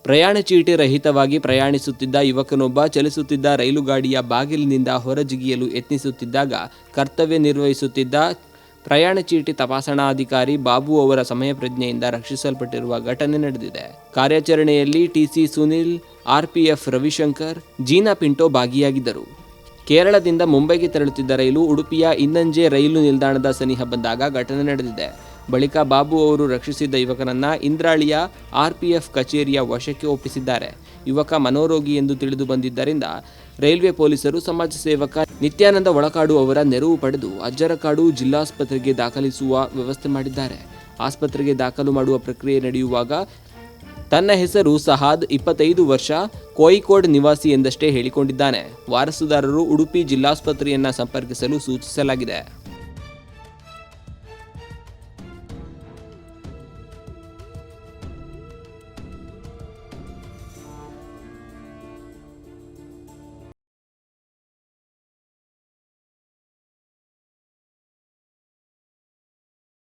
ಪ್ರಯಾಣ ಚೀಟಿ ರಹಿತವಾಗಿ ಪ್ರಯಾಣಿಸುತ್ತಿದ್ದ ಯುವಕನೊಬ್ಬ ಚಲಿಸುತ್ತಿದ್ದ ರೈಲು ಗಾಡಿಯ ಬಾಗಿಲಿನಿಂದ ಹೊರಜಿಗಿಯಲು ಯತ್ನಿಸುತ್ತಿದ್ದಾಗ ಕರ್ತವ್ಯ ನಿರ್ವಹಿಸುತ್ತಿದ್ದ ಪ್ರಯಾಣ ಚೀಟಿ ತಪಾಸಣಾಧಿಕಾರಿ ಬಾಬು ಅವರ ಸಮಯ ಪ್ರಜ್ಞೆಯಿಂದ ರಕ್ಷಿಸಲ್ಪಟ್ಟಿರುವ ಘಟನೆ ನಡೆದಿದೆ. ಕಾರ್ಯಾಚರಣೆಯಲ್ಲಿ ಟಿಸಿ ಸುನಿಲ್, ಆರ್ಪಿಎಫ್ ರವಿಶಂಕರ್, ಜೀನಾ ಪಿಂಟೋ ಭಾಗಿಯಾಗಿದ್ದರು. ಕೇರಳದಿಂದ ಮುಂಬೈಗೆ ತೆರಳುತ್ತಿದ್ದ ರೈಲು ಉಡುಪಿಯ ಇನ್ನಂಜೆ ರೈಲು ನಿಲ್ದಾಣದ ಸನಿಹ ಬಂದಾಗ ಘಟನೆ ನಡೆದಿದೆ. ಬಳಿಕ ಬಾಬು ಅವರು ರಕ್ಷಿಸಿದ್ದ ಯುವಕನನ್ನ ಇಂದ್ರಾಳಿಯ ಆರ್ಪಿಎಫ್ ಕಚೇರಿಯ ವಶಕ್ಕೆ ಒಪ್ಪಿಸಿದ್ದಾರೆ. ಯುವಕ ಮನೋರೋಗಿ ಎಂದು ತಿಳಿದು ಬಂದಿದ್ದರಿಂದ ರೈಲ್ವೆ ಪೊಲೀಸರು ಸಮಾಜ ಸೇವಕ ನಿತ್ಯಾನಂದ ಒಳಕಾಡು ಅವರ ನೆರವು ಪಡೆದು ಅಜ್ಜರಕಾಡು ಜಿಲ್ಲಾಸ್ಪತ್ರೆಗೆ ದಾಖಲಿಸುವ ವ್ಯವಸ್ಥೆ ಮಾಡಿದ್ದಾರೆ. ಆಸ್ಪತ್ರೆಗೆ ದಾಖಲು ಮಾಡುವ ಪ್ರಕ್ರಿಯೆ ನಡೆಯುವಾಗ ತನ್ನ ಹೆಸರು ಸಹಾದ್, 25 ವರ್ಷ, ಕೋಯಿಕೋಡ್ ನಿವಾಸಿ ಎಂದಷ್ಟೇ ಹೇಳಿಕೊಂಡಿದ್ದಾನೆ. ವಾರಸುದಾರರು ಉಡುಪಿ ಜಿಲ್ಲಾಸ್ಪತ್ರೆಯನ್ನು ಸಂಪರ್ಕಿಸಲು ಸೂಚಿಸಲಾಗಿದೆ.